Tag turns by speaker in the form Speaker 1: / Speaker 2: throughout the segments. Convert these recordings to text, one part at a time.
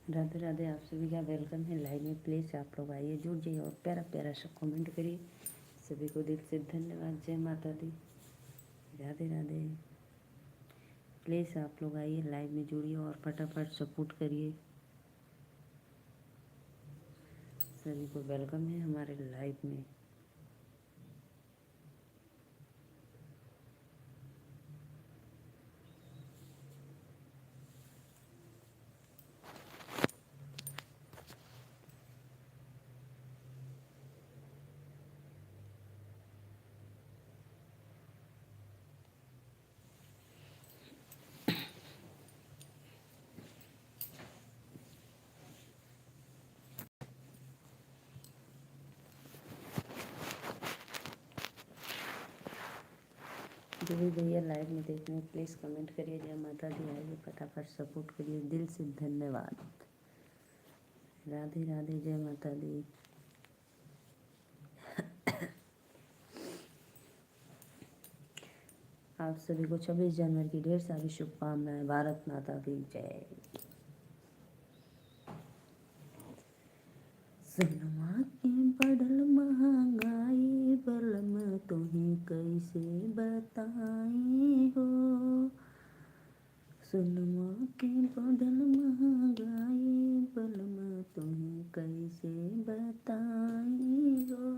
Speaker 1: राधे राधे, आप सभी का वेलकम है लाइव में। प्लीज़ आप लोग आइए, जुड़ जाइए और प्यारा प्यारा सा कमेंट करिए। सभी को दिल से धन्यवाद। जय माता दी, राधे राधे। प्लीज़ आप लोग आइए, लाइव में जुड़िए और फटाफट सपोर्ट करिए। सभी को वेलकम है हमारे लाइव में। जो भी भैया लाइव में देख रहे हैं प्लीज़ कमेंट करिए। जय माता दी, आइए फटाफट सपोर्ट करिए। दिल से धन्यवाद। राधे राधे, जय माता दी। आप सभी को 26 जनवरी की ढेर सारी शुभकामनाएं। भारत माता की जय। सोनमा के बढ़ल महंगाई, बलम तुम्हें कैसे बताई हो। सोनमा के बढ़ल महंगाई, बलम तुम्हें कैसे बताई हो।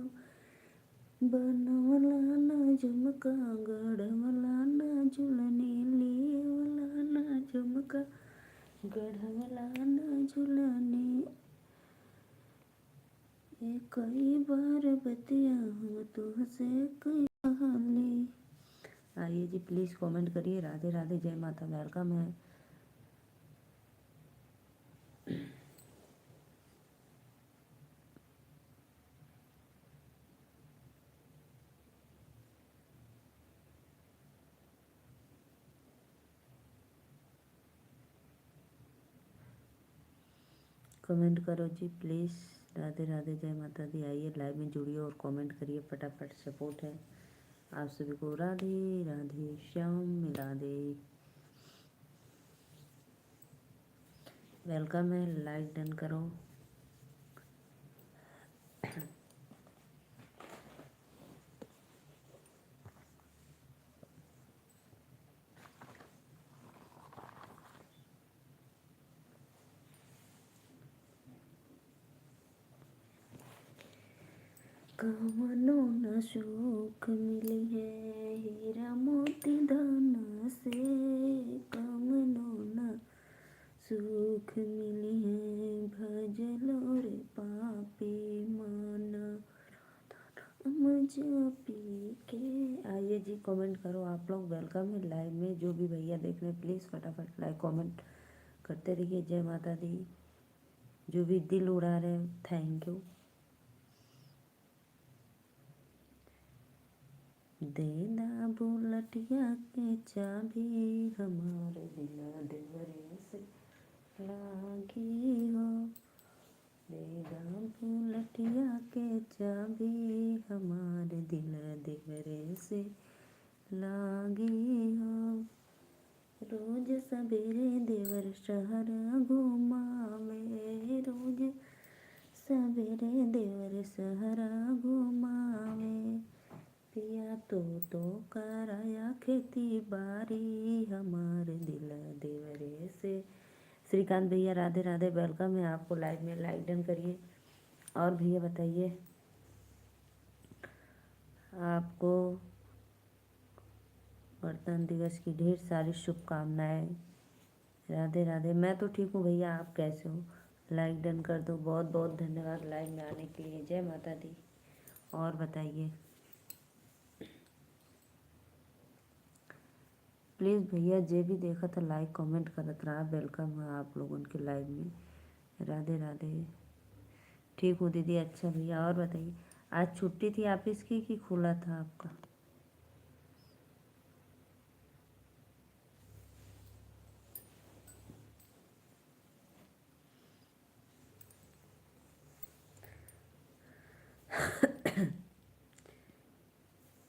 Speaker 1: बनवला ना झुमका, गढ़वला ना झुलनी, लियवला ना झुमका, गढ़वला ना झुलनी। कई बार बतिया हूँ तुझसे कहानी। आइए जी, प्लीज़ कमेंट करिए। राधे राधे, जय माता, वेलकम है। कमेंट करो जी प्लीज़। राधे राधे, जय माता दी। आइए लाइव में जुड़िए और कमेंट करिए, फटाफट सपोर्ट है आप सभी को। राधे राधे, श्याम राधे, वेलकम है। लाइक डन करो। कवनो न सुख मिली है हीरा मोती धन से। कवनो न सुख मिली है भजलो रे पापी मन, राम जपी के। आइए जी, कमेंट करो आप लोग। वेलकम है लाइव में। जो भी भैया देख रहे हैं प्लीज़ फटाफट लाइक कमेंट करते रहिए। जय माता दी। जो भी दिल उड़ा रहे हैं थैंक यू। देना बुलटिया के चाबी, हमारे दिल देवरे से लागी हो। देना बुलटिया के चाबी, हमारे दिल देवरे से लागी हो। रोज सवेरे देवर शहर घुमावे, रोज सवेरे देवर शहर घुमावे। पिया तो कराया खेती बारी, हमारे दिल देवरे से। श्रीकांत भैया राधे राधे, वेलकम है आपको लाइव में। लाइक डन करिए। और भैया बताइए, आपको गणतंत्र दिवस की ढेर सारी शुभकामनाएं। राधे राधे। मैं तो ठीक हूँ भैया, आप कैसे हो? लाइक डन कर दो। बहुत बहुत धन्यवाद लाइव में आने के लिए। जय माता दी। और बताइए प्लीज़ भैया, जे भी देखा था लाइक कमेंट करत रहा। वेलकम है आप लोगों के लाइव में। राधे राधे। ठीक हूँ दीदी। अच्छा भैया, और बताइए, आज छुट्टी थी ऑफिस की कि खुला था आपका?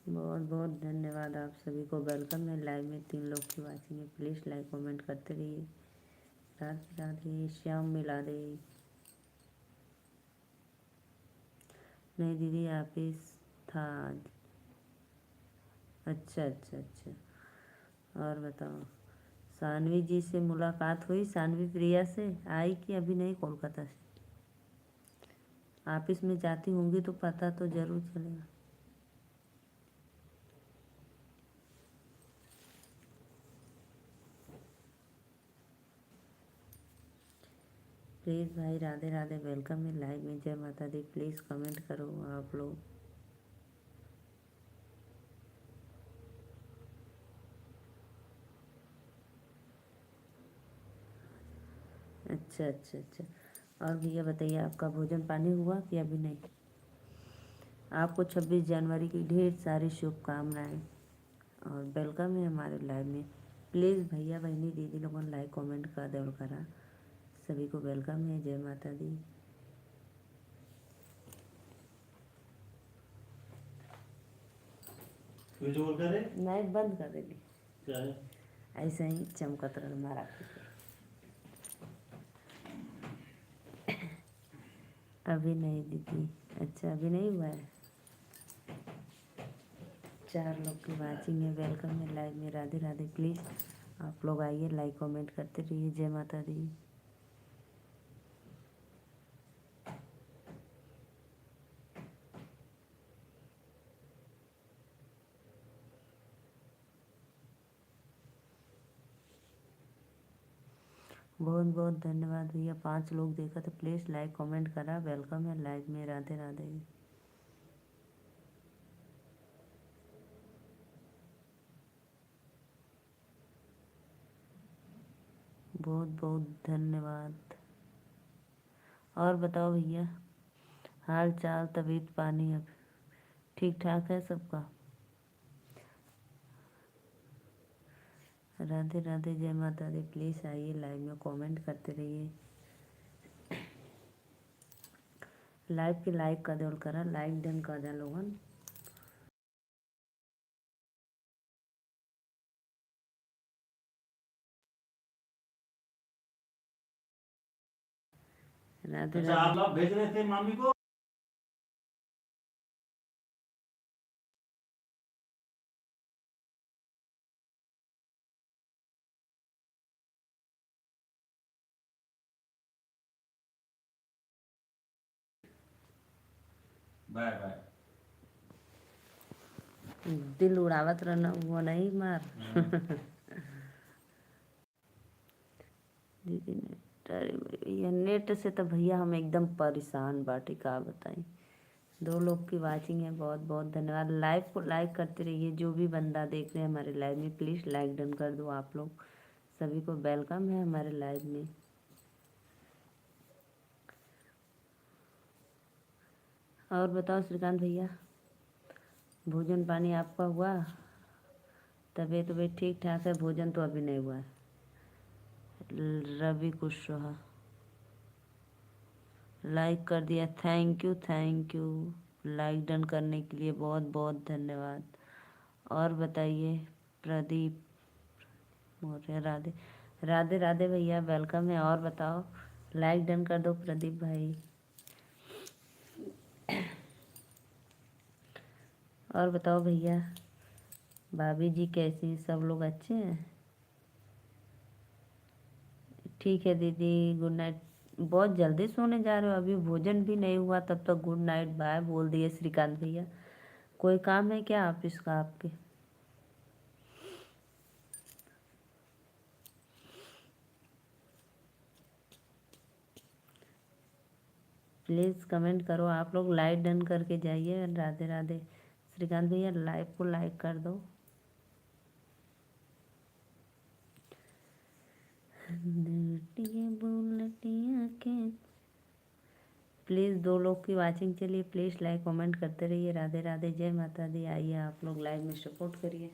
Speaker 1: बहुत बहुत धन्यवाद आप सभी को। वेलकम है लाइव में। 3 लोग की वाचिंग है। प्लीज़ लाइक कमेंट करते रहिए। राधे राधे। श्याम मिला दे। नहीं दीदी ऑफिस था आज। अच्छा अच्छा अच्छा। और बताओ, सानवी जी से मुलाकात हुई? सानवी प्रिया से आई कि अभी नहीं कोलकाता से? ऑफिस में जाती होंगी तो पता तो ज़रूर चलेगा। प्लीज़ भाई राधे राधे, वेलकम है लाइव में। जय माता दी। प्लीज़ कमेंट करो आप लोग। अच्छा अच्छा अच्छा। और भैया बताइए, आपका भोजन पानी हुआ कि अभी नहीं? आपको 26 जनवरी की ढेर सारी शुभकामनाएं और वेलकम है हमारे लाइव में। प्लीज़ भैया बहनी दीदी लोगों ने लाइक कमेंट कर दे और करा। सभी को वेलकम है। जय माता दी। नहीं बंद कर देगी, ऐसे ही चमकत रह मारा। अभी नहीं दीदी। अच्छा अभी नहीं हुआ है। 4 लोग की वाचिंग है। वेलकम है लाइव में। राधे राधे। प्लीज़ आप लोग आइए, लाइक कमेंट करते रहिए। जय माता दी। बहुत बहुत धन्यवाद भैया। 5 लोग देखा तो प्लीज़ लाइक कमेंट करा। वेलकम है लाइव में। राधे राधे। बहुत बहुत धन्यवाद। और बताओ भैया, हाल चाल तबीयत पानी अब ठीक ठाक है सबका? राधे राधे। जय माता दी। प्लीज़ आइए लाइव में कमेंट करते रहिए। लाइव के लाइक कर दे और करा लाइक डन कर दे लोगन। राधे
Speaker 2: अच्छा
Speaker 1: राधे।
Speaker 2: आप लोग भेज रहे थे मामी को? Bye bye.
Speaker 1: दिल उड़ावत रहना वो नहीं मार। दीदी नेट, अरे भैया नेट से तो भैया हम एकदम परेशान बाटी, का बताई। 2 लोग की वाचिंग है। बहुत बहुत धन्यवाद। लाइव को लाइक करते रहिए। जो भी बंदा देख रहे हैं हमारे लाइव में, प्लीज़ लाइक डन कर दो आप लोग। सभी को वेलकम है हमारे लाइव में। और बताओ श्रीकांत भैया, भोजन पानी आपका हुआ? तबीयत तबीयत ठीक ठाक है? भोजन तो अभी नहीं हुआ है। रवि कुशवाहा लाइक कर दिया। Thank you thank you. Like done करने के लिए बहुत बहुत धन्यवाद। और बताइए प्रदीप मौर्य। राधे राधे राधे भैया, वेलकम है। और बताओ, लाइक डन कर दो प्रदीप भाई। और बताओ भैया, भाभी जी कैसी हैं? सब लोग अच्छे हैं? ठीक है दीदी, गुड नाइट। बहुत जल्दी सोने जा रहे हो? अभी भोजन भी नहीं हुआ तब तक गुड नाइट बाय बोल दिए श्रीकांत भैया। कोई काम है क्या ऑफिस का आपके? प्लीज़ कमेंट करो आप लोग, लाइक डन करके जाइए। राधे राधे। श्रीकांत भैया लाइव को लाइक कर दो। के प्लीज़ 2 लोग की वाचिंग चलिए। प्लीज़ लाइक कमेंट करते रहिए। राधे राधे। जय माता दी। आइए आप लोग लाइव में सपोर्ट करिए।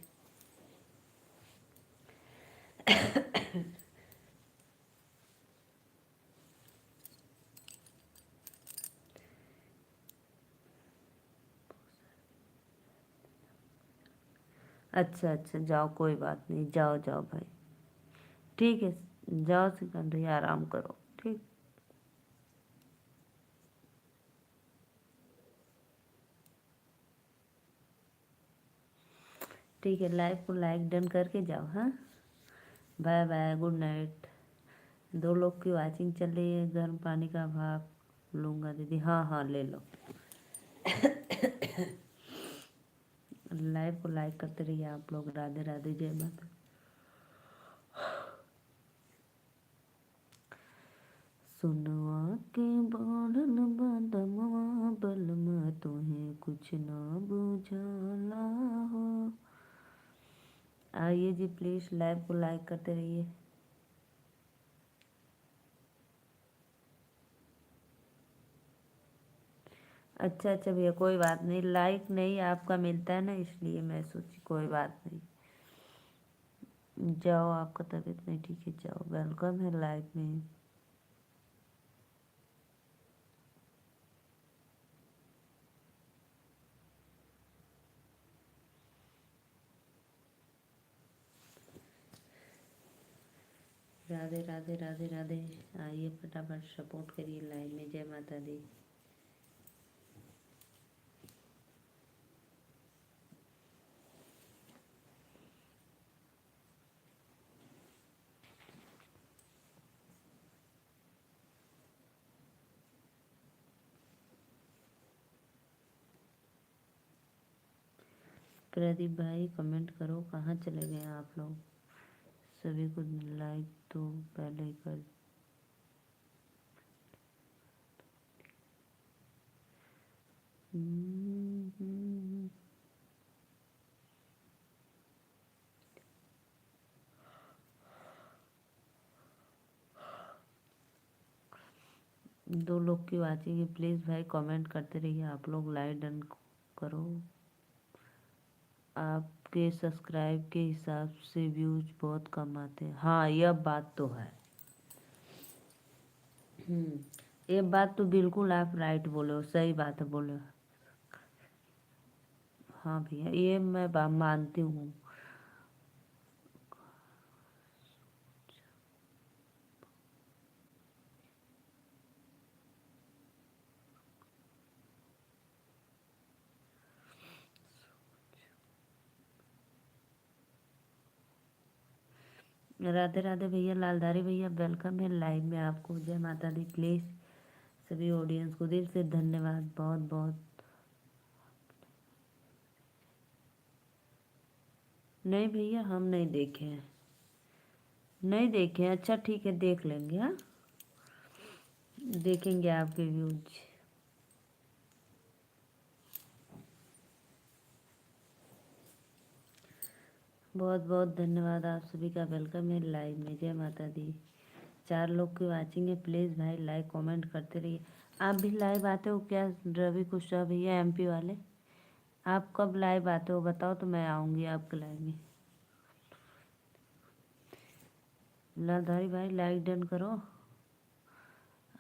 Speaker 1: अच्छा अच्छा, जाओ कोई बात नहीं, जाओ जाओ भाई। ठीक है जाओ सिकंदरी, आराम करो। ठीक, ठीक है, लाइव को लाइक डन करके जाओ। हाँ, बाय बाय, गुड नाइट। 2 लोग की वाचिंग चल रही है। गर्म पानी का भाप लूँगा दीदी। हाँ हाँ, ले लो। लाइव को लाइक करते रहिए आप लोग। राधे राधे, जय माता। सुनवा के बाढ़न बदमवा बलमा तुम्हें कुछ ना बुझाला हो। आइए जी, प्लीज़ लाइव को लाइक करते रहिए। अच्छा अच्छा भैया, कोई बात नहीं, लाइक नहीं आपका मिलता है ना, इसलिए मैं सोची कोई बात नहीं। जाओ, आपका तबीयत नहीं ठीक है, जाओ। वेलकम है लाइव में। राधे राधे राधे राधे। आइए फटाफट सपोर्ट करिए लाइव में। जय माता दी। प्रदीप भाई कमेंट करो, कहाँ चले गए आप लोग? सभी को लाइक तो पहले ही कर। दो लोग की वाचिंग है, प्लीज़ भाई कमेंट करते रहिए आप लोग। लाइक डन करो। आपके सब्सक्राइब के हिसाब से व्यूज बहुत कम आते हैं। हाँ, यह बात तो है। ये बात तो बिल्कुल आप राइट बोले हो, सही बात है, बोले हो। हाँ भैया, ये मैं मानती हूँ। राधे राधे भैया, लालधारी भैया, वेलकम है लाइव में आपको। जय माता दी। प्लीज़ सभी ऑडियंस को दिल से धन्यवाद, बहुत बहुत। नहीं भैया, हम नहीं देखे हैं, नहीं देखे हैं। अच्छा ठीक है, देख लेंगे। हाँ, देखेंगे आपके व्यूज। बहुत बहुत धन्यवाद आप सभी का। वेलकम है लाइव में। जय माता दी। 4 लोग की वाचिंग है, प्लीज़ भाई लाइक कमेंट करते रहिए। आप भी लाइव आते हो क्या रवि कुशवाहा भैया, एमपी वाले? आप कब लाइव आते हो बताओ, तो मैं आऊँगी आपके लाइव में। लालधारी भाई लाइक डन करो।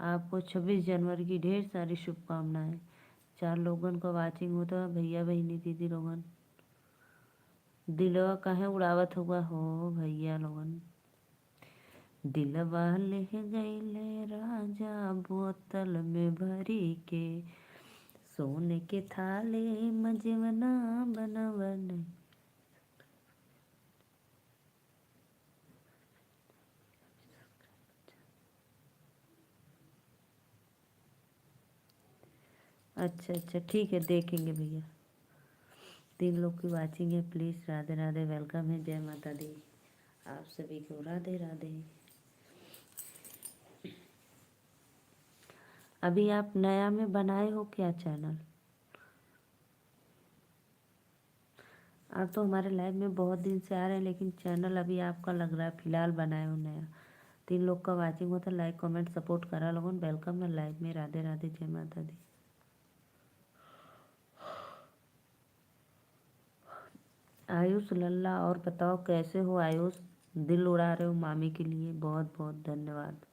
Speaker 1: आपको 26 जनवरी की ढेर सारी शुभकामनाएं। 4 लोगन का वाचिंग होता है, भैया बहनी दीदी लोगन। दिलवा काहे उड़ावत हुआ हो भैया लोगन। दिलवा ले गईले राजा बोतल में भरी के, सोने के थाले मजवना बनवन। अच्छा अच्छा ठीक है, देखेंगे भैया। 3 लोग की वाचिंग है, प्लीज़ राधे राधे, वेलकम है। जय माता दी आप सभी को। राधे राधे। अभी आप नया में बनाए हो क्या चैनल? आप तो हमारे लाइव में बहुत दिन से आ रहे हैं, लेकिन चैनल अभी आपका लग रहा है फिलहाल बनाए हो नया। 3 लोग का वाचिंग होता है, लाइक कमेंट सपोर्ट करा लोगों। वेलकम है लाइव में। राधे राधे, जय माता दी। आयुष लल्ला, और बताओ कैसे हो आयुष? दिल उड़ा रहे हो मामी के लिए, बहुत बहुत धन्यवाद।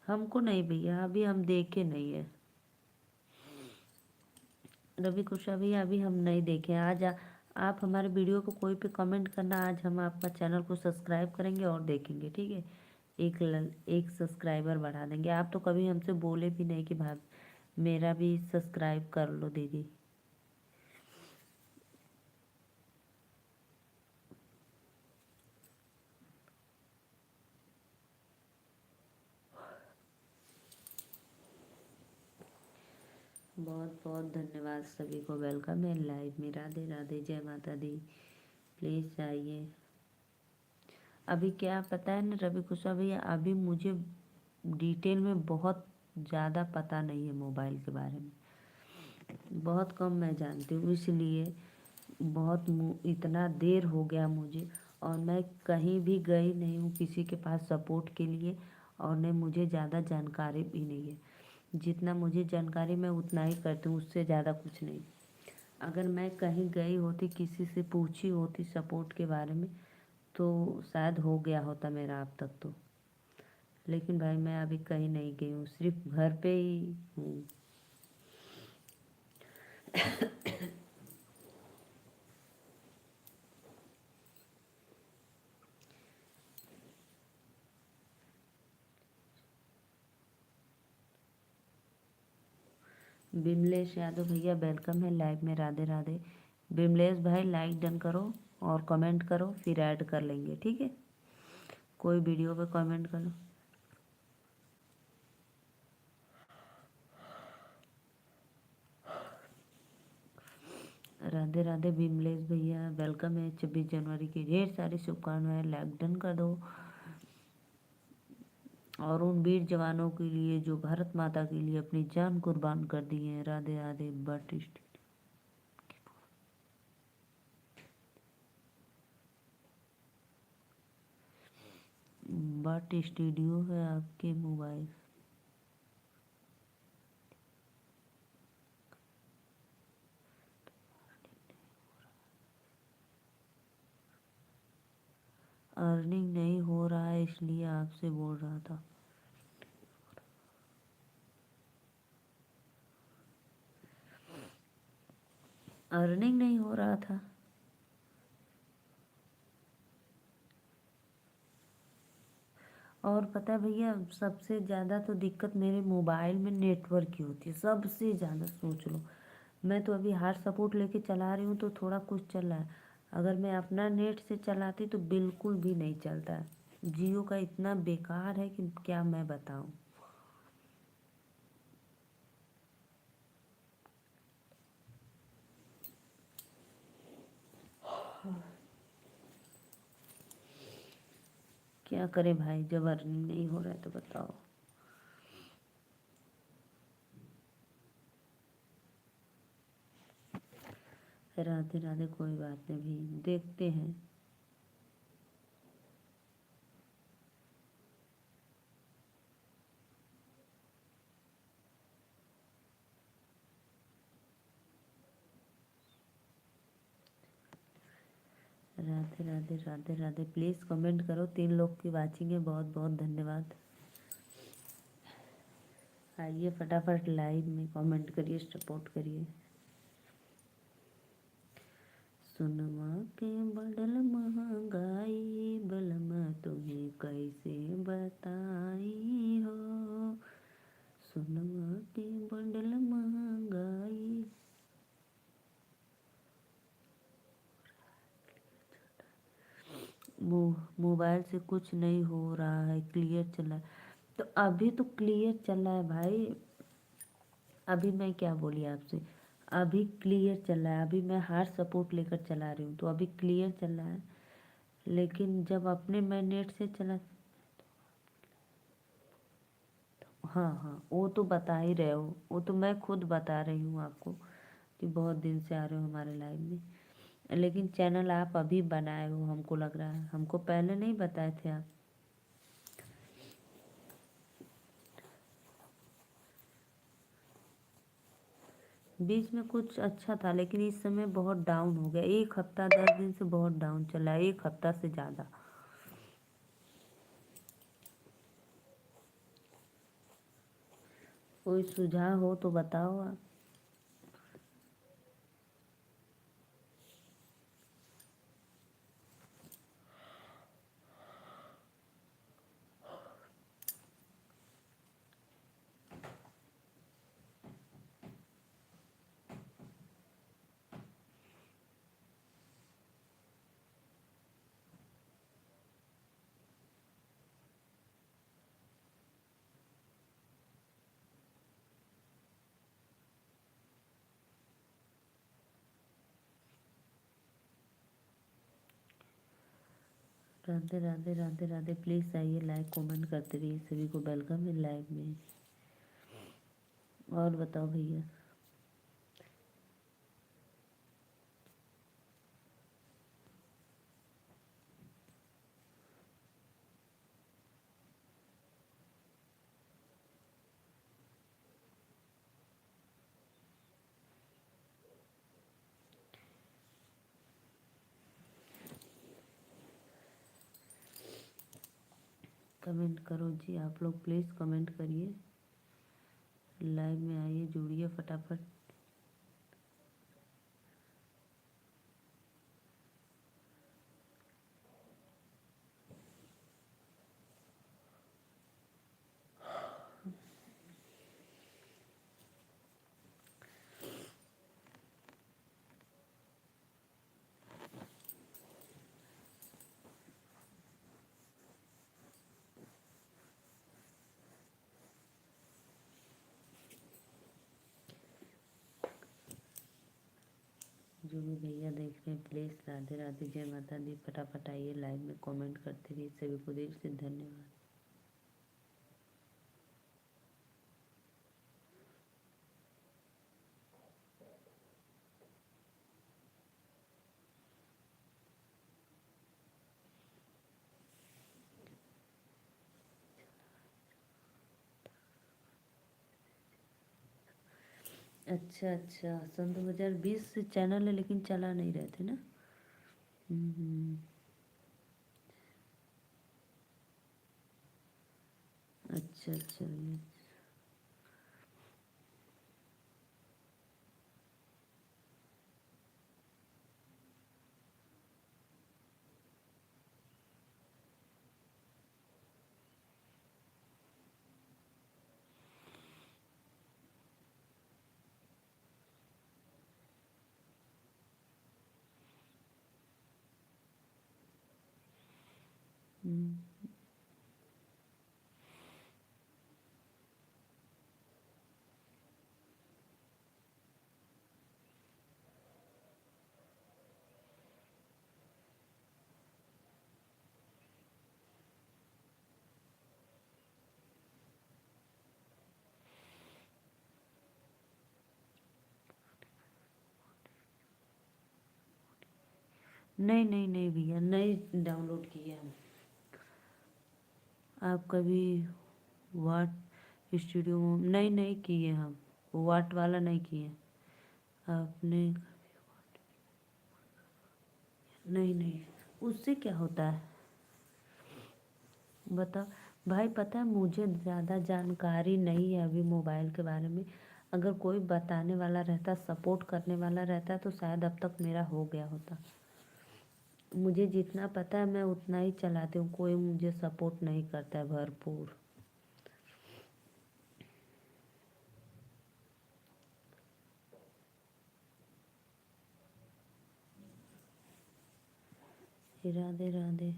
Speaker 1: हमको नहीं भैया, अभी हम देखे नहीं है। रवि कुशा भैया अभी हम नहीं देखे। आप हमारे वीडियो को कोई पे कमेंट करना, आज हम आपका चैनल को सब्सक्राइब करेंगे और देखेंगे, ठीक है। एक सब्सक्राइबर बढ़ा देंगे। आप तो कभी हमसे बोले भी नहीं कि भाई मेरा भी सब्सक्राइब कर लो दीदी। बहुत बहुत धन्यवाद सभी को, वेलकम है लाइव में। राधे राधे, जय माता दी। प्लीज़ आइए। अभी क्या पता है ना रवि कुशवाहा भैया, अभी मुझे डिटेल में बहुत ज़्यादा पता नहीं है मोबाइल के बारे में, बहुत कम मैं जानती हूँ, इसलिए इतना देर हो गया मुझे। और मैं कहीं भी गई नहीं हूँ किसी के पास सपोर्ट के लिए, और नहीं मुझे ज़्यादा जानकारी भी नहीं है। जितना मुझे जानकारी मैं उतना ही करती हूँ, उससे ज़्यादा कुछ नहीं। अगर मैं कहीं गई होती, किसी से पूछी होती सपोर्ट के बारे में, तो शायद हो गया होता मेरा अब तक तो। लेकिन भाई मैं अभी कहीं नहीं गई हूँ, सिर्फ घर पे ही हूँ। बिमलेश यादव भैया वेलकम है लाइव में। राधे राधे। बिमलेश भाई लाइक डन करो और कमेंट करो, फिर ऐड कर लेंगे, ठीक है। कोई वीडियो पे कमेंट करो। राधे राधे बिमलेश भैया वेलकम है। 26 जनवरी की ढेर सारी शुभकामनाएं, लाइक डन कर दो। और उन वीर जवानों के लिए जो भारत माता के लिए अपनी जान कुर्बान कर दी है। राधे राधे। बट स्टूडियो है आपके मोबाइल। अर्निंग नहीं हो रहा है, इसलिए आपसे बोल रहा था। अर्निंग नहीं हो रहा था। और पता है भैया, सबसे ज़्यादा तो दिक्कत मेरे मोबाइल में नेटवर्क की होती है, सबसे ज़्यादा। सोच लो, मैं तो अभी हार्ड सपोर्ट लेके चला रही हूँ तो थोड़ा कुछ चल रहा है। अगर मैं अपना नेट से चलाती तो बिल्कुल भी नहीं चलता है। जियो का इतना बेकार है कि क्या मैं बताऊँ। क्या करें भाई, जब अर्निंग नहीं हो रहा है तो बताओ। राधे राधे, कोई बात नहीं भी, देखते हैं। राधे राधे राधे राधे। प्लीज़ कमेंट करो। 3 लोग की वाचिंग है, बहुत बहुत धन्यवाद। आइए फटाफट लाइव में कमेंट करिए, सपोर्ट करिए। सुनमा के बढ़ल महंगाई, बलमा तुम्हें कैसे बताई हो। सुनमा के बढ़ल महंगाई। मोबाइल से कुछ नहीं हो रहा है, क्लियर चल रहा है। तो अभी तो क्लियर चल रहा है भाई। अभी मैं क्या बोली आपसे, अभी क्लियर चल रहा है। अभी मैं हार्ड सपोर्ट लेकर चला रही हूँ तो अभी क्लियर चल रहा है। लेकिन जब अपने मैं नेट से चला, हाँ हाँ, वो तो बता ही रहे हो, वो तो मैं खुद बता रही हूँ आपको कि बहुत दिन से आ रहे हो हमारे लाइव में। लेकिन चैनल आप अभी बनाए हो, हमको लग रहा है। हमको पहले नहीं बताए थे आप। बीच में कुछ अच्छा था, लेकिन इस समय बहुत डाउन हो गया। 1 हफ्ता 10 दिन से बहुत डाउन चला है, 1 हफ्ता से ज़्यादा। कोई सुझाव हो तो बताओ आप। राधे राधे राधे राधे। प्लीज़ आइए, लाइक कमेंट करते रहिए। सभी को वेलकम है लाइव में। और बताओ भैया। कमेंट करो जी, आप लोग प्लीज़ कमेंट करिए। लाइव में आइए, जुड़िए फटाफट। जो भी भैया देख रहे हैं प्लीज़ राधे राधे, जय माता दी। फटाफट आइए, लाइव में कमेंट करते रहिए। सभी को दिल से धन्यवाद। अच्छा अच्छा, सन 2020 से चैनल है लेकिन चला नहीं रहे थे ना। हम्म। अच्छा अच्छा भैया। हम्म। नहीं नहीं नहीं भैया, नहीं डाउनलोड किया हम। आप कभी वाट स्टूडियो नहीं नहीं किए हम। वाट वाला नहीं किए आपने। नहीं नहीं, उससे क्या होता है बताओ भाई। पता है मुझे ज़्यादा जानकारी नहीं है अभी मोबाइल के बारे में। अगर कोई बताने वाला रहता, सपोर्ट करने वाला रहता तो शायद अब तक मेरा हो गया होता। मुझे जितना पता है मैं उतना ही चलाती हूँ। कोई मुझे सपोर्ट नहीं करता है भरपूर। राधे राधे,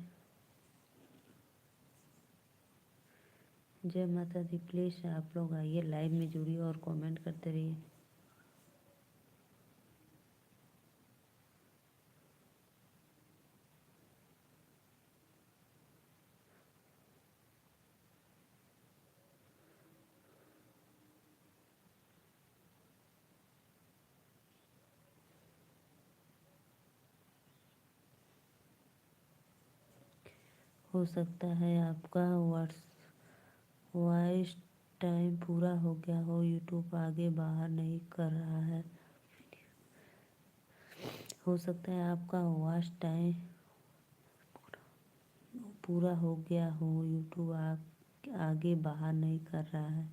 Speaker 1: जय माता दी। प्लीज़ आप लोग आइए, लाइव में जुड़िए और कमेंट करते रहिए। हो सकता है आपका वॉइस टाइम पूरा हो गया हो, यूट्यूब आगे बाहर नहीं कर रहा है। हो सकता है आपका वॉच टाइम पूरा हो गया हो, यूट्यूब आगे बाहर नहीं कर रहा है।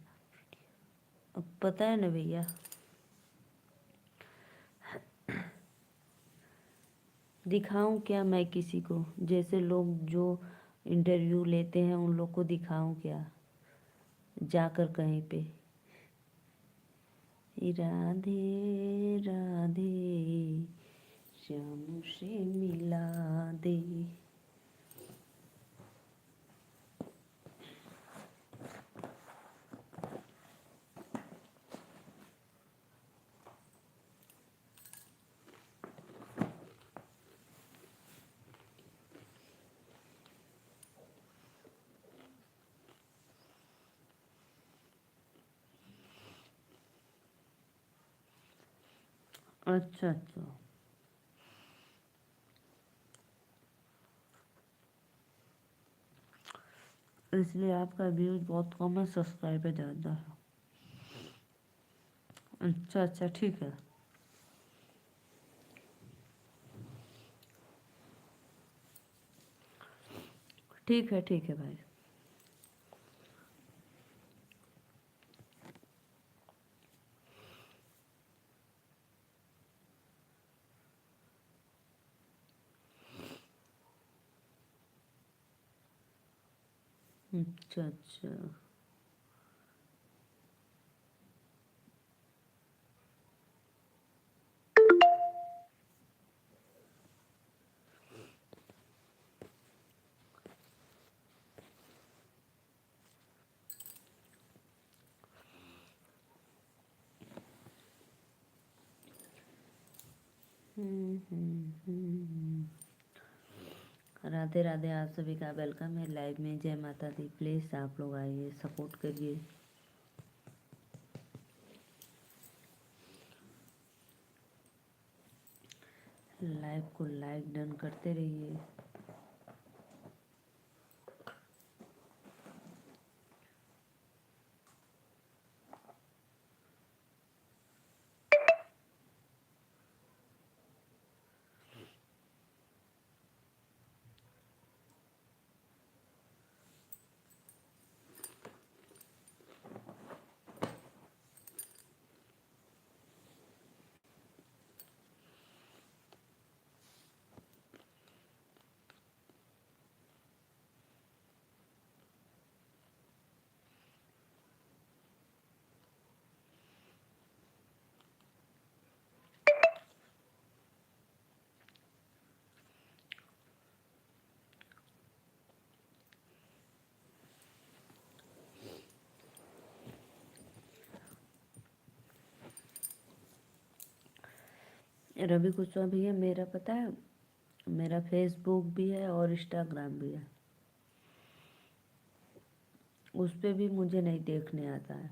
Speaker 1: अब पता है ना भैया, दिखाऊं क्या मैं किसी को? जैसे लोग जो इंटरव्यू लेते हैं उन लोग को दिखाऊं क्या जाकर कहीं पे? राधे राधे श्याम से मिला दे। अच्छा अच्छा, इसलिए आपका व्यूज बहुत कम है, सब्सक्राइबर ज़्यादा है। अच्छा अच्छा, ठीक है। ठीक है भाई। अच्छा अच्छा। राधे राधे, आप सभी का वेलकम है लाइव में। जय माता दी। प्लीज़ आप लोग आइए, सपोर्ट करिए। लाइव को लाइक डन करते रहिए। रवि कुशवाहा भैया, मेरा पता है, मेरा फेसबुक भी है और इंस्टाग्राम भी है। उस पे भी मुझे नहीं देखने आता है।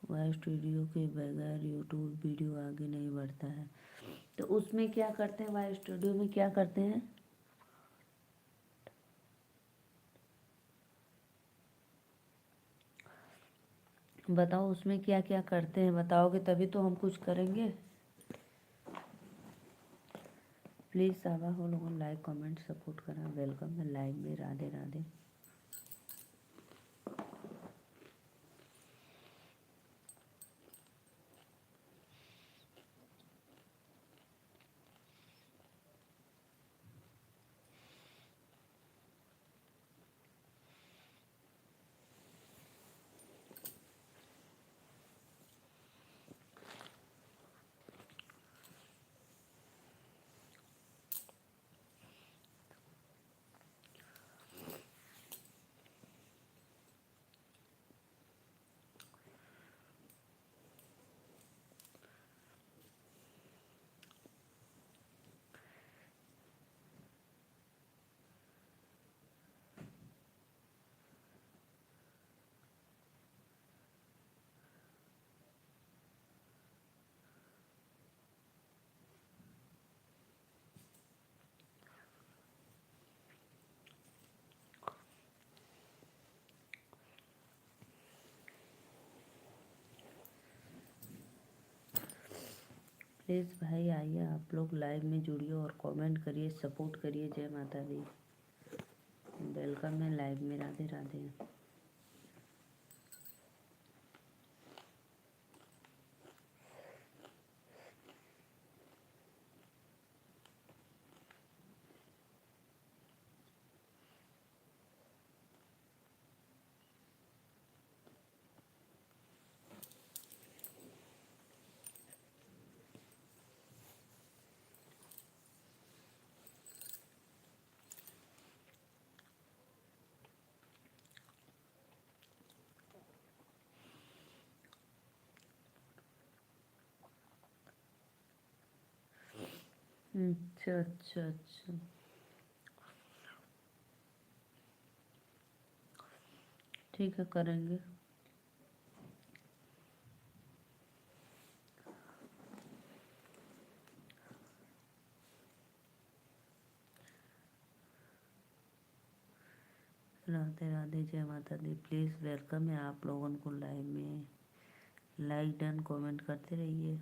Speaker 1: वाई स्टूडियो के बगैर यूट्यूब वीडियो आगे नहीं बढ़ता है। तो उसमें क्या करते हैं? वाई स्टूडियो में क्या करते हैं? बताओ उसमें क्या क्या करते हैं, बताओगे तभी तो हम कुछ करेंगे। प्लीज़ सावा हो लोगों, लाइक कमेंट सपोर्ट करा। वेलकम है लाइव में। राधे राधे। प्लीज़ भाई आइए, आप लोग लाइव में जुड़िए और कमेंट करिए, सपोर्ट करिए। जय माता दी। वेलकम है लाइव में। राधे राधे। अच्छा अच्छा अच्छा। ठीक है, करेंगे। राधे राधे, जय माता दी। प्लीज़ वेलकम है आप लोगों को लाइव में। लाइक डन कमेंट करते रहिए।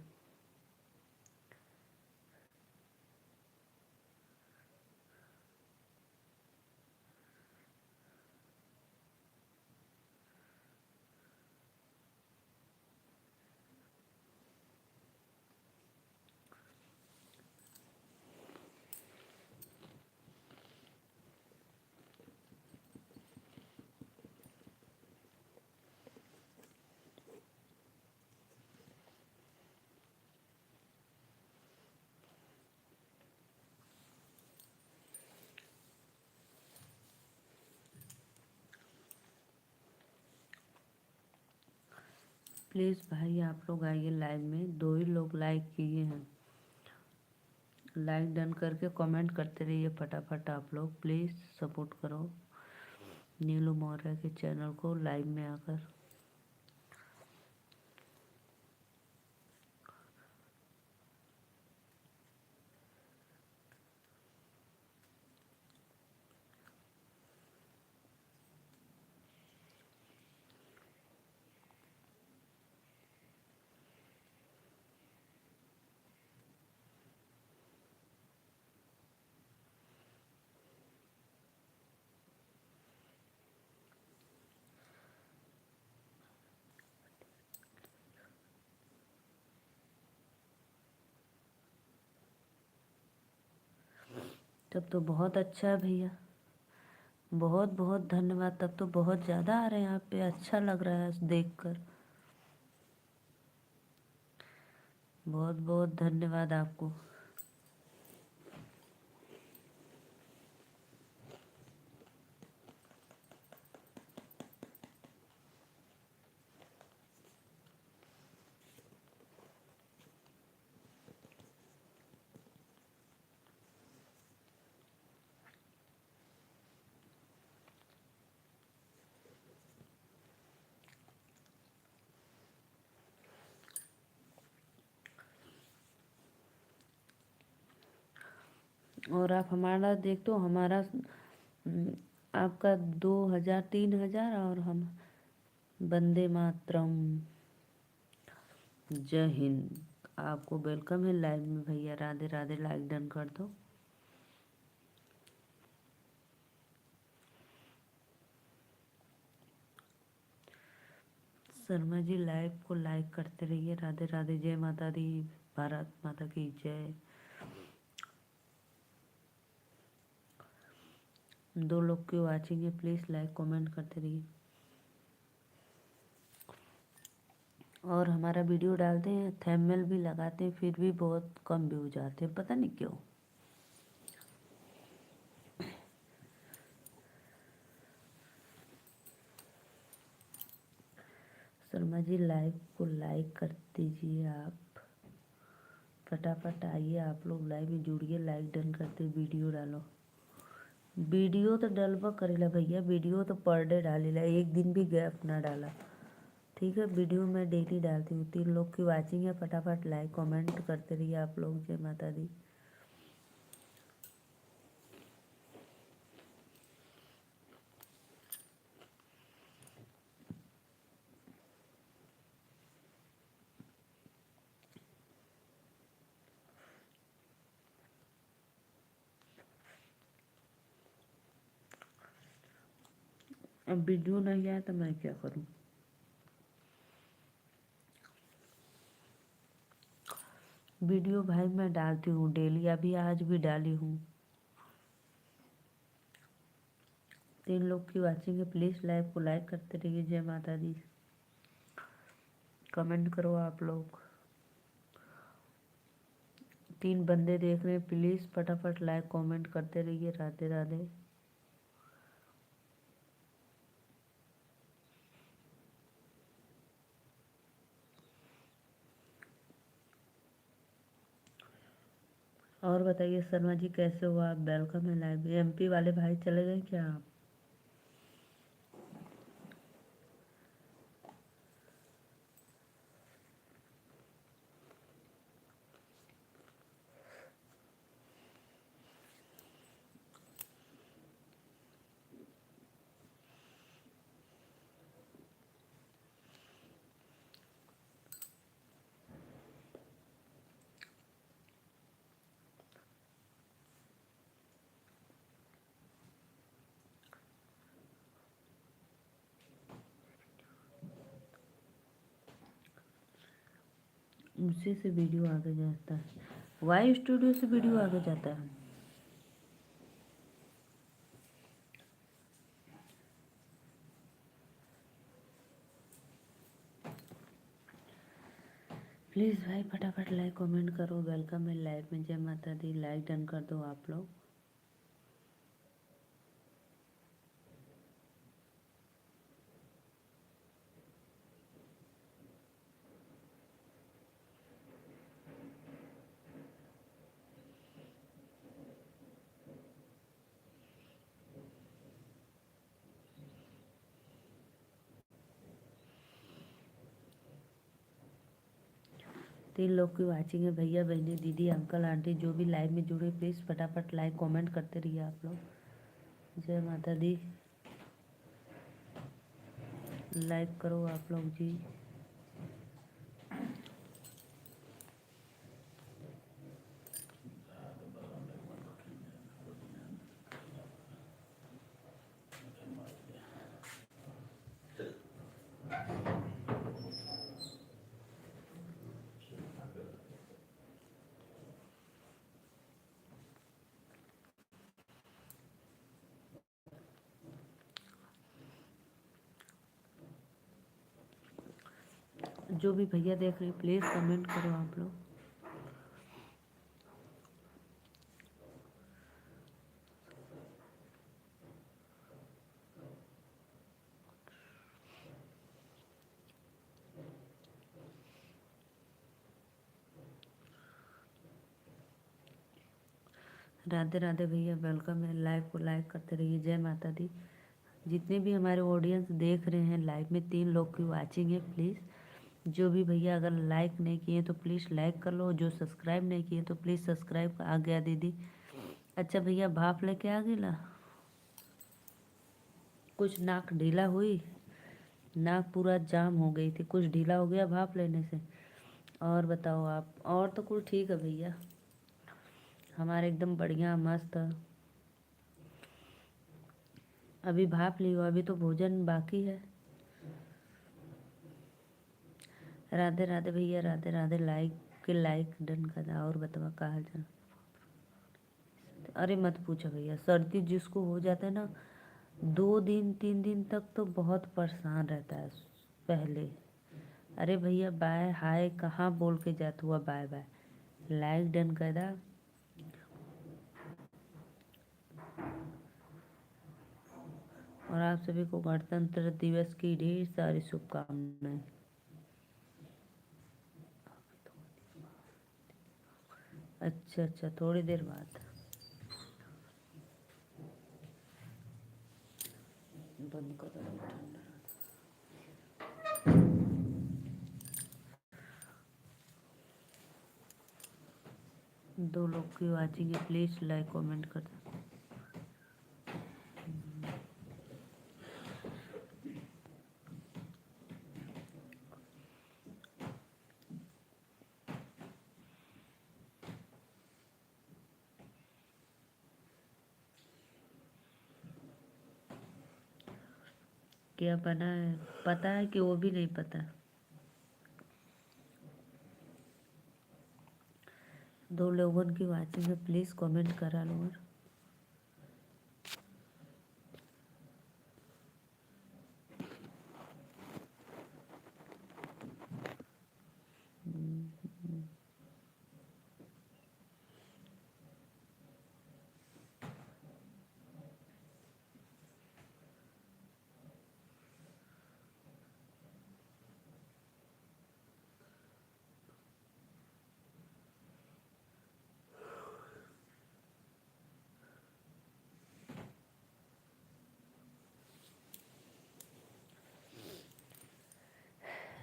Speaker 1: प्लीज़ भाई आप लोग आइए लाइव में। 2 ही लोग लाइक किए हैं। लाइक डन करके कमेंट करते रहिए फटाफट। आप लोग प्लीज़ सपोर्ट करो नीलू मौर्य के चैनल को लाइव में आकर। तब तो बहुत अच्छा है भैया, बहुत बहुत धन्यवाद। तब तो बहुत ज़्यादा आ रहे हैं यहाँ पे, अच्छा लग रहा है देखकर। बहुत बहुत धन्यवाद आपको। और आप हमारा देख तो हमारा आपका 2000 3000 और हम वंदे मातरम, जय हिंद। आपको वेलकम है लाइव में भैया। राधे राधे, लाइक डन कर दो। शर्मा जी लाइव को लाइक करते रहिए। राधे राधे, जय माता दी, भारत माता की जय। 2 लोग की वाचिंग है, प्लीज़ लाइक कमेंट करते रहिए। और हमारा वीडियो डालते हैं, थंबनेल भी लगाते हैं, फिर भी बहुत कम व्यूज आते हैं, पता नहीं क्यों। शर्मा जी लाइव को लाइक कर दीजिए आप। फटाफट आइए आप लोग लाइव में जुड़िए, लाइक डन करते वीडियो डालो। वीडियो तो डलवा करेला भैया, वीडियो तो पर डे डालेला, एक दिन भी गैप ना डाला। ठीक है, वीडियो मैं डेली डालती हूँ। 3 लोग की वाचिंग है, फटाफट लाइक कमेंट करते रहिए आप लोग। जय माता दी। अब वीडियो नहीं आया तो मैं क्या करूँ। वीडियो भाई मैं डालती हूँ डेली, अभी आज भी डाली हूँ। 3 लोग की वाचिंग है, प्लीज़ लाइव को लाइक करते रहिए। जय माता दी। कमेंट करो आप लोग। 3 बंदे देख रहे हैं, प्लीज़ फटाफट लाइक कमेंट करते रहिए। राधे राधे। और बताइए शर्मा जी कैसे हो आप? वेलकम है लाइव में। एमपी वाले भाई चले गए क्या आप? उसी से वीडियो आगे जाता है, वाई स्टूडियो से वीडियो आगे जाता है। प्लीज़ भाई फटाफट लाइक कमेंट करो। वेलकम है लाइव में। जय माता दी। लाइक डन कर दो आप लोग। तीन लोग की वाचिंग है, भैया बहनी दीदी अंकल आंटी जो भी लाइव में जुड़े प्लीज़ फटाफट लाइक कमेंट करते रहिए आप लोग। जय माता दी। लाइक करो आप लोग जी। जो भी भैया देख रहे प्लीज़ कमेंट करो आप लोग। राधे राधे भैया वेलकम है। लाइव को लाइक करते रहिए। जय माता दी। जितने भी हमारे ऑडियंस देख रहे हैं लाइव में, तीन लोग की वाचिंग है प्लीज़। जो भी भैया अगर लाइक नहीं किए तो प्लीज़ लाइक कर लो। जो सब्सक्राइब नहीं किए तो प्लीज़ सब्सक्राइब। आ गया दीदी। अच्छा भैया भाप लेके आ गई ला। कुछ नाक ढीला हुई, नाक पूरा जाम हो गई थी, कुछ ढीला हो गया भाप लेने से। और बताओ आप? और तो कुछ ठीक है भैया, हमारे एकदम बढ़िया मस्त। अभी भाप लियो, अभी तो भोजन बाकी है। राधे राधे भैया राधे राधे। लाइक डन कर। और बताओ का हाल चाल? अरे मत पूछो भैया, सर्दी जिसको हो जाता है ना 2 दिन 3 दिन तक तो बहुत परेशान रहता है पहले। अरे भैया बाय हाय कहाँ बोल के जात हुआ बाय बाय। लाइक डन कर दा। और आप सभी को गणतंत्र दिवस की ढेर सारी शुभकामनाएं। अच्छा अच्छा, थोड़ी देर बाद बंद कर दो। दो लोग की वाचिंग है प्लीज़ लाइक कमेंट कर दो। क्या बना है पता है कि वो भी नहीं पता। दो लोगों की वाचिंग है प्लीज़ कमेंट करा लो।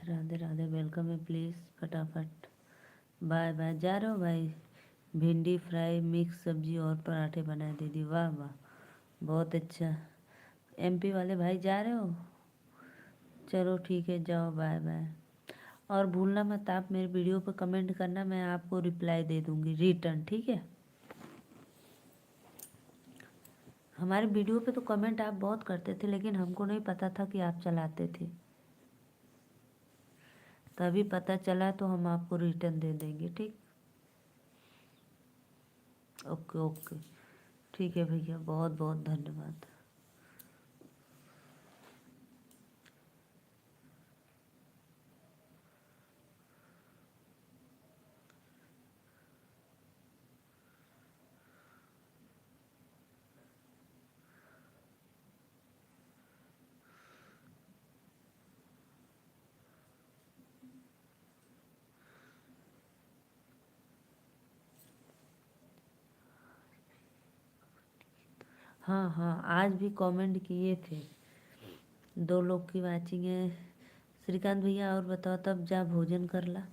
Speaker 1: राधे राधे, वेलकम है प्लीज़ फटाफट। Bye bye. जा रहे हो भाई? भिंडी फ्राई, मिक्स सब्जी और पराठे बनाए दीदी। वाह वाह, बहुत अच्छा। एमपी वाले भाई जा रहे हो? चलो ठीक है, जाओ, बाय बाय। और भूलना मत, आप मेरे वीडियो पर कमेंट करना, मैं आपको रिप्लाई दे दूँगी रिटर्न, ठीक है? हमारे वीडियो पे तो कमेंट आप बहुत करते थे, लेकिन हमको नहीं पता था कि आप चलाते थे। तभी पता चला तो हम आपको रिटर्न दे देंगे, ठीक? ओके ओके, ठीक है भैया, बहुत बहुत धन्यवाद। हाँ हाँ, आज भी कमेंट किए थे। 2 लोग की वाचिंग है। श्रीकांत भैया और बताओ, तब जा भोजन कर ला।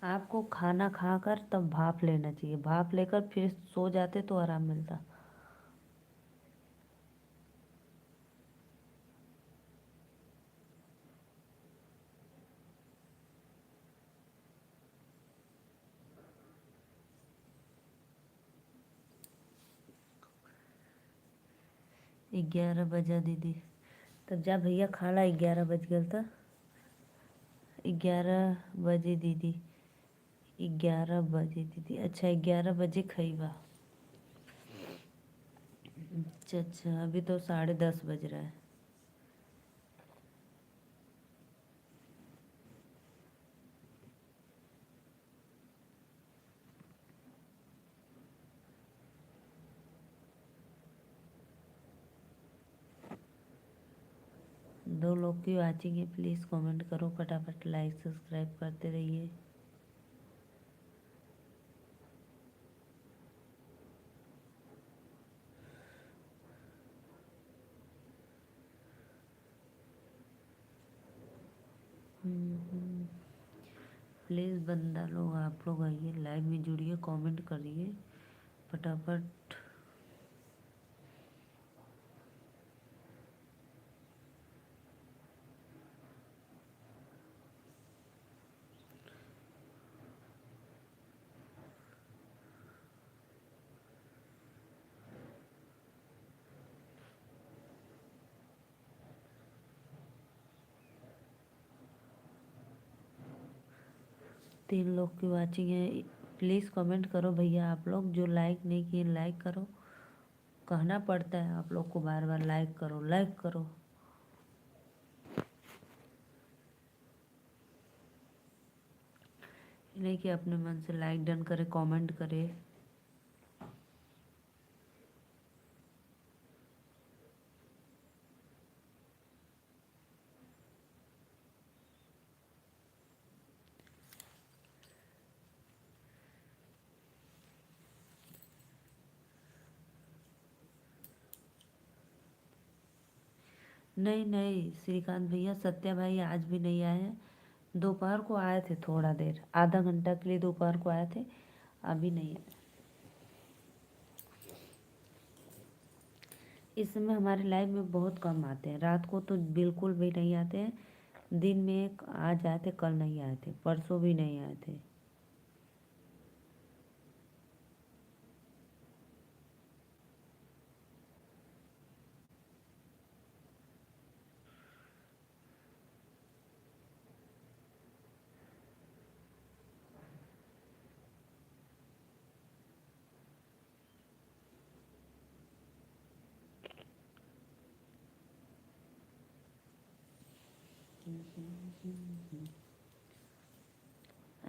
Speaker 1: आपको खाना खाकर तब भाप लेना चाहिए, भाप लेकर फिर सो जाते तो आराम मिलता। 11 बजा दीदी। तब जा भैया खा ला, 11 बज गया था। 11 बजे दीदी, 11 बजे दीदी। अच्छा, 11 बजे खइबा। अच्छा अच्छा, अभी तो 10:30 बज रहा है। दो लोग की वाचिंग है, प्लीज़ कमेंट करो फटाफट, लाइक सब्सक्राइब करते रहिए। प्लीज़ बंदा लोग, आप लोग आइए, लाइव में जुड़िए, कमेंट करिए फटाफट। तीन लोग की वाचिंग है, प्लीज़ कमेंट करो भैया। आप लोग जो लाइक नहीं किए, लाइक करो। कहना पड़ता है आप लोग को बार बार, लाइक करो लाइक करो। नहीं कि अपने मन से लाइक डन करे, कमेंट करे। नहीं नहीं श्रीकांत भैया, सत्या भाई आज भी नहीं आए हैं। दोपहर को आए थे, थोड़ा देर, आधा घंटा के लिए दोपहर को आए थे, अभी नहीं आए। इस समय हमारे लाइव में बहुत कम आते हैं, रात को तो बिल्कुल भी नहीं आते हैं। दिन में आज आए थे, कल नहीं आए थे, परसों भी नहीं आए थे।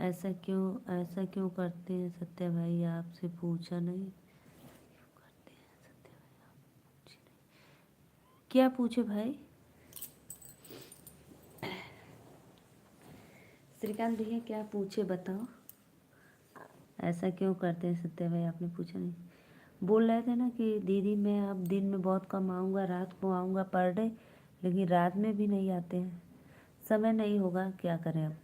Speaker 1: ऐसा क्यों करते हैं सत्या भाई, आपसे पूछा नहीं? करते हैं सत्या भाई, आप पूछे नहीं। क्या पूछे भाई? श्रीकांत भैया क्या पूछे बताओ। ऐसा क्यों करते हैं सत्या भाई, आपने पूछा नहीं? बोल रहे थे ना कि दीदी मैं अब दिन में बहुत कम आऊँगा, रात को आऊँगा पर डे, लेकिन रात में भी नहीं आते हैं, समय नहीं होगा, क्या करें अब।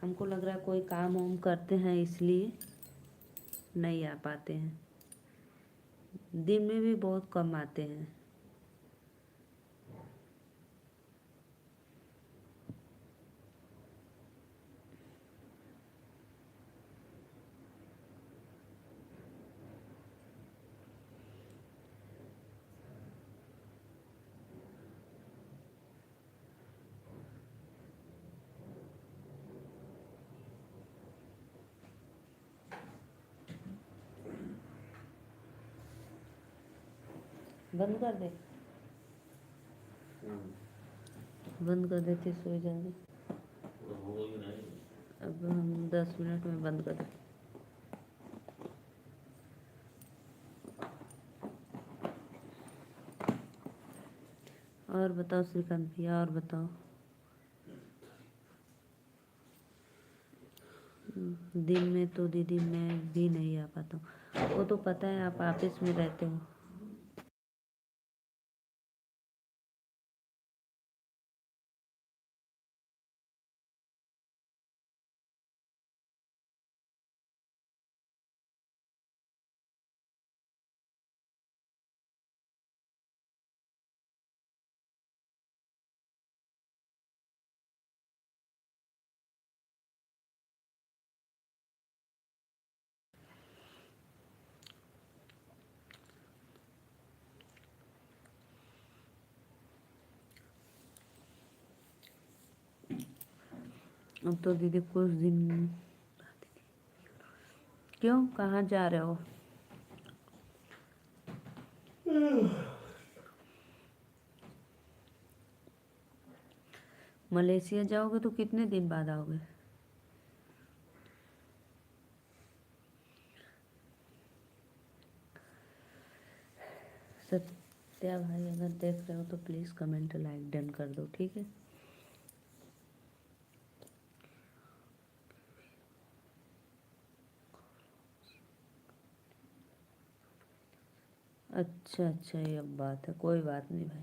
Speaker 1: हमको लग रहा है कोई काम वाम करते हैं इसलिए नहीं आ पाते हैं। दिन में भी बहुत कम आते हैं। बंद कर दे, बंद कर देते सो जाएंगे। अब हम 10 मिनट में बंद कर दें। और बताओ श्रीकांत भैया, और बताओ। दिन में तो दीदी मैं भी नहीं आ पाता हूँ, वो तो पता है, आप ऑफिस में रहते हो। अब तो दीदी कुछ दिन, क्यों, कहाँ जा रहे हो? मलेशिया जाओगे तो कितने दिन बाद आओगे? सत्या भाई अगर देख रहे हो तो प्लीज़ कमेंट लाइक डन कर दो, ठीक है। अच्छा अच्छा, ये अब बात है, कोई बात नहीं भाई।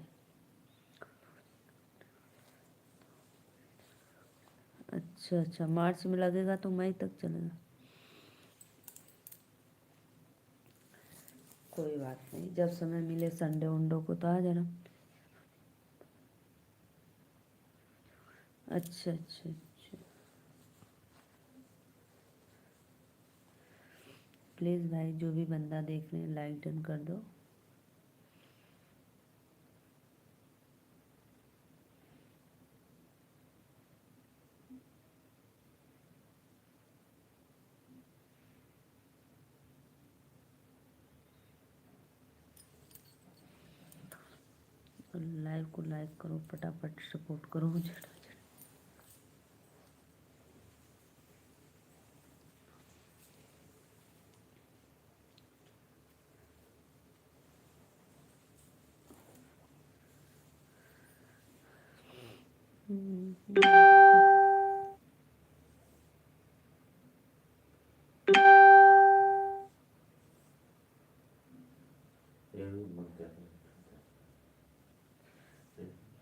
Speaker 1: अच्छा अच्छा, मार्च में लगेगा तो मई तक चलेगा। कोई बात नहीं, जब समय मिले संडे उंडो को तो आ जाना। अच्छा अच्छा अच्छा, प्लीज़ भाई जो भी बंदा देख रहे हैं लाइक डन कर दो। और लाइव को लाइक करो, फटाफट सपोर्ट करो मुझे।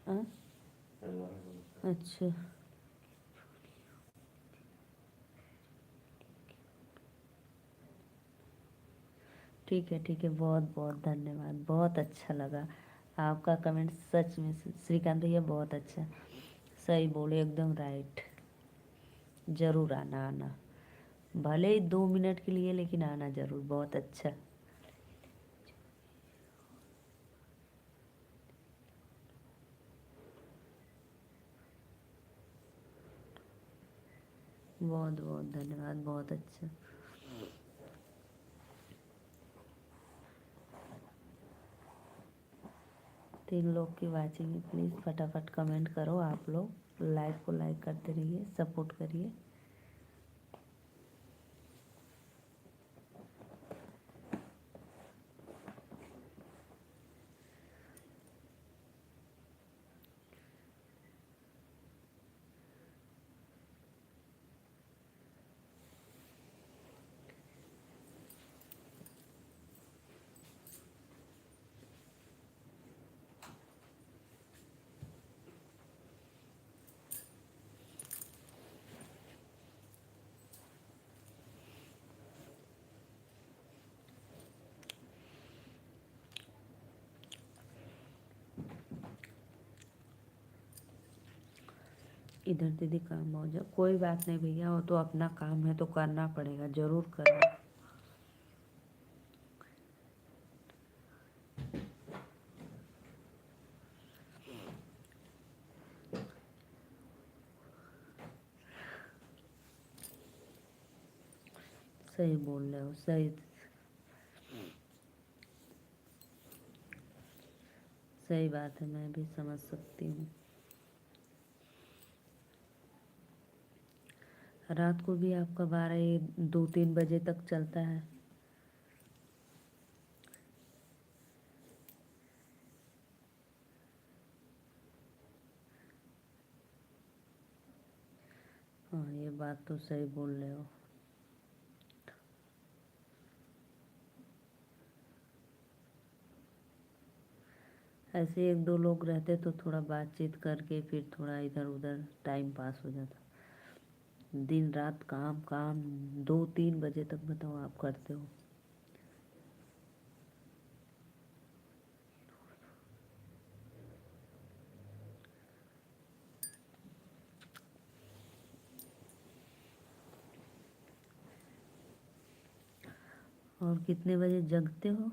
Speaker 1: हाँ? अच्छा ठीक है ठीक है, बहुत बहुत धन्यवाद, बहुत अच्छा लगा आपका कमेंट, सच में श्रीकांत भैया बहुत अच्छा, सही बोले, एकदम राइट। ज़रूर आना, आना भले ही 2 मिनट के लिए, लेकिन आना ज़रूर, बहुत अच्छा। बहुत बहुत धन्यवाद, बहुत अच्छा। 3 लोग की वाचिंग है, प्लीज़ फटाफट कमेंट करो आप लोग, लाइव को लाइक करते रहिए, सपोर्ट करिए। इधर दीदी काम हो जाए, कोई बात नहीं भैया, वो तो अपना काम है तो करना पड़ेगा, ज़रूर करना। सही बोल रहे हो, सही सही बात है, मैं भी समझ सकती हूँ। रात को भी आपका 12-2-3 बजे तक चलता है? हाँ, ये बात तो सही बोल रहे हो। ऐसे 1-2 लोग रहते तो थोड़ा बातचीत करके फिर थोड़ा इधर उधर टाइम पास हो जाता। दिन रात काम काम, 2-3 बजे तक बताओ आप करते हो। और कितने बजे जगते हो?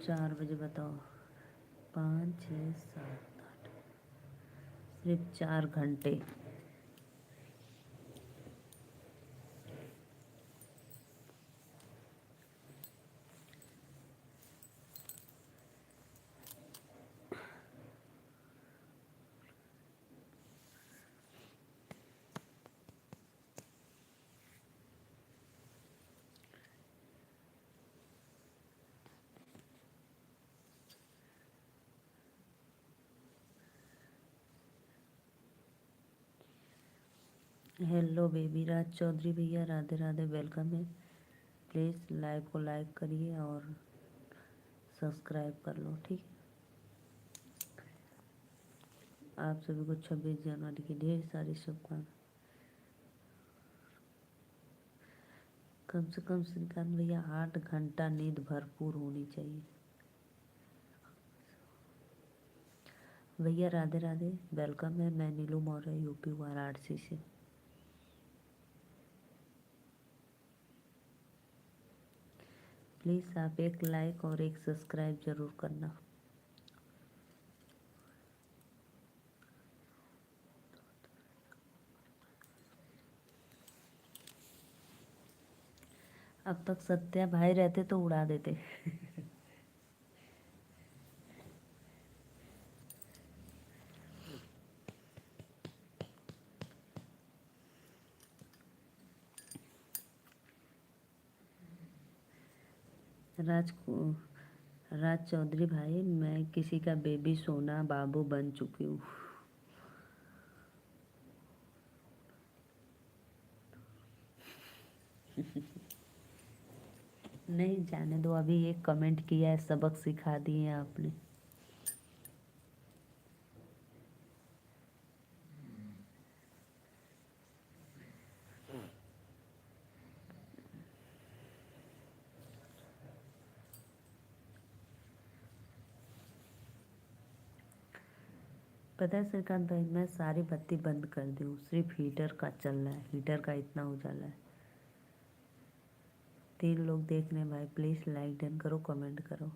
Speaker 1: 4 बजे बताओ। 5, 6, 7, 8, सिर्फ 4 घंटे। हेलो बेबी राज चौधरी भैया, राधे राधे, वेलकम है। प्लीज़ लाइव को लाइक करिए और सब्सक्राइब कर लो, ठीक है। आप सभी को 26 जनवरी की ढेर सारी शुभकामनाएं। कम से कम श्रीकांत भैया 8 घंटा नींद भरपूर होनी चाहिए। भैया राधे राधे, वेलकम है। मैं नीलू मौर्य, यूपी वाराणसी से। प्लीज़ आप एक लाइक और एक सब्सक्राइब ज़रूर करना। अब तक सत्या भाई रहते तो उड़ा देते। राज चौधरी भाई, मैं किसी का बेबी सोना बाबू बन चुकी हूँ। नहीं जाने दो, अभी एक कमेंट किया है, सबक सिखा दिए आपने। पता है श्रीकांत भाई, मैं सारी बत्ती बंद कर दी हूँ, सिर्फ हीटर का चल रहा है, हीटर का इतना उजाला है। 3 लोग देख रहे हैं भाई, प्लीज़ लाइक डन करो, कमेंट करो।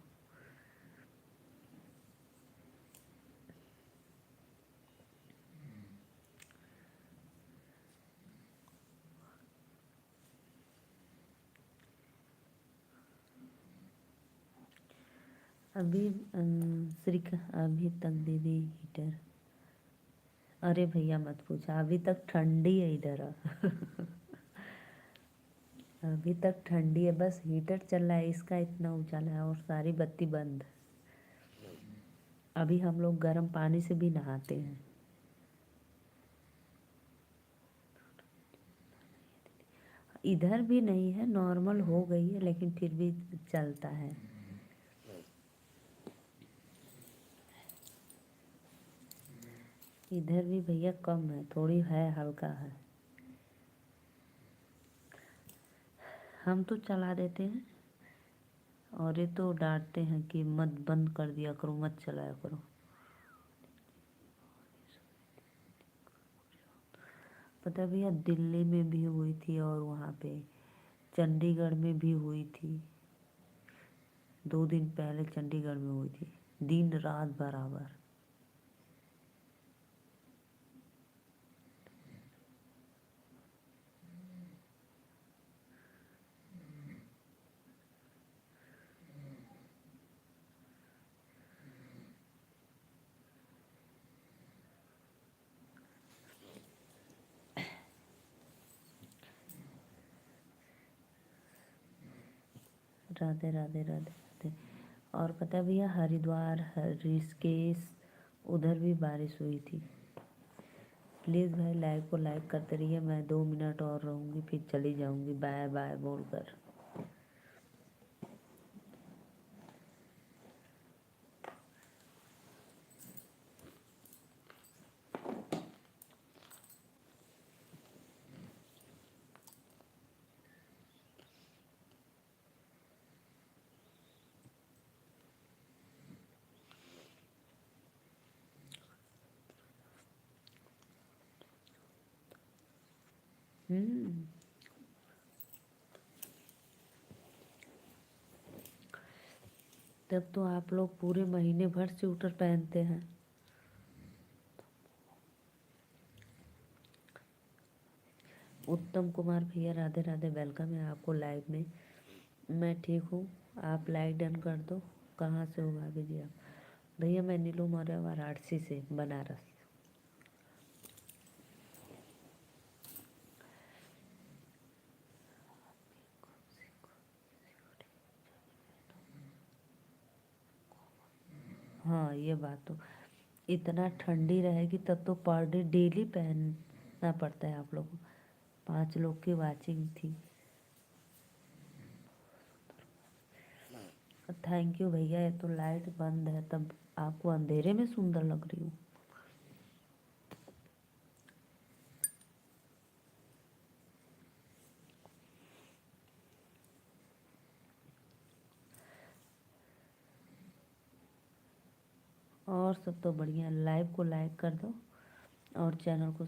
Speaker 1: अभी अभी तक दीदी हीटर, अरे भैया मत पूछा, अभी तक ठंडी है इधर। अभी तक ठंडी है, बस हीटर चल रहा है, इसका इतना उजाला है और सारी बत्ती बंद। अभी हम लोग गर्म पानी से भी नहाते हैं। इधर भी नहीं है, नॉर्मल हो गई है, लेकिन फिर भी चलता है। इधर भी भैया कम है, थोड़ी है, हल्का है। हम तो चला देते हैं, और ये तो डांटते हैं कि मत बंद कर दिया करो, मत चलाया करो। पता है भैया, दिल्ली में भी हुई थी और वहाँ पे चंडीगढ़ में भी हुई थी। 2 दिन पहले चंडीगढ़ में हुई थी, दिन रात बराबर। राधे राधे राधे राधे। और पता है भैया, हरिद्वार, ऋषिकेश, उधर भी बारिश हुई थी। प्लीज़ भाई लाइव को लाइक करते रहिए। मैं 2 मिनट और रहूँगी, फिर चली जाऊँगी बाय बाय बोलकर। तब तो आप लोग पूरे महीने भर स्वेटर पहनते हैं। उत्तम कुमार भैया राधे राधे, वेलकम है आपको लाइव में। मैं ठीक हूँ, आप लाइक डन कर दो। कहाँ से हो भाभी जी आप? भैया मैं नीलू मौर्य, वाराणसी से, बनारस। हाँ ये बात तो, इतना ठंडी रहेगी तब तो पर डे डेली पहनना पड़ता है आप लोगों को। 5 लोग की वाचिंग थी। थैंक यू भैया, ये तो लाइट बंद है तब आपको अंधेरे में सुंदर लग रही हूँ। और सब तो बढ़िया। लाइव को लाइक कर दो और चैनल को।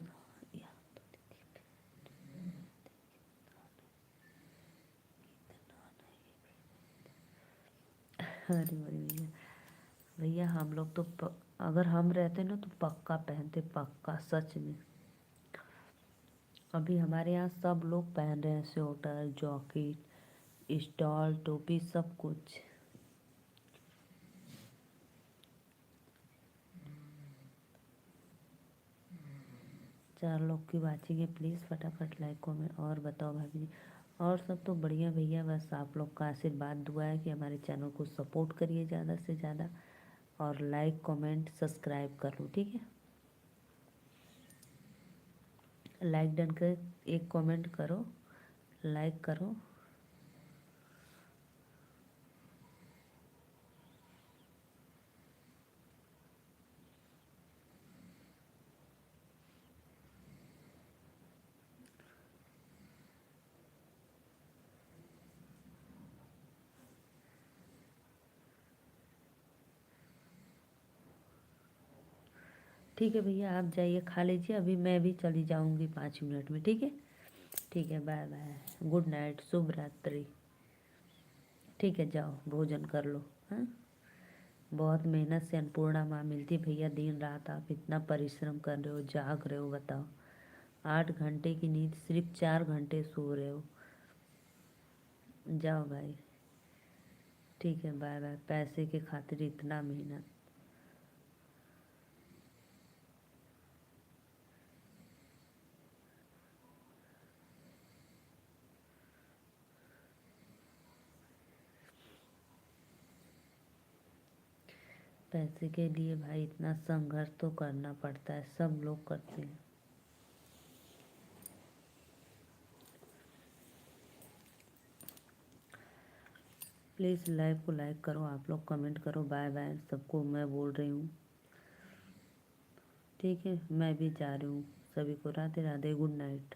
Speaker 1: अरे भैया, भैया हम लोग तो अगर हम रहते ना तो पक्का पहनते, पक्का सच में। अभी हमारे यहाँ सब लोग पहन रहे हैं स्वेटर, जॉकेट, स्टॉल, टोपी, सब कुछ। 4 लोग की वाचिंग है, प्लीज़ फटाफट लाइक कमेंट। और बताओ भाभी जी, और सब तो बढ़िया भैया। बस आप लोग का आशीर्वाद दुआ है कि हमारे चैनल को सपोर्ट करिए ज़्यादा से ज़्यादा, और लाइक कमेंट सब्सक्राइब कर लो, ठीक है। लाइक डन कर, एक कमेंट करो, लाइक करो। ठीक है भैया, आप जाइए खा लीजिए, अभी मैं भी चली जाऊंगी 5 मिनट में, ठीक है। ठीक है, बाय बाय, गुड नाइट, शुभ रात्रि। ठीक है, जाओ भोजन कर लो। हाँ, बहुत मेहनत से अन्नपूर्णा माँ मिलती भैया। दिन रात आप इतना परिश्रम कर रहे हो, जाग रहे हो, बताओ। 8 घंटे की नींद, सिर्फ 4 घंटे सो रहे हो। जाओ भाई, ठीक है, बाय बाय। पैसे के खातिर इतना मेहनत। पैसे के लिए भाई इतना संघर्ष तो करना पड़ता है, सब लोग करते हैं। प्लीज़ लाइव को लाइक करो, आप लोग कमेंट करो, बाय बाय सबको मैं बोल रही हूँ। ठीक है, मैं भी जा रही हूँ। सभी को राधे राधे, गुड नाइट।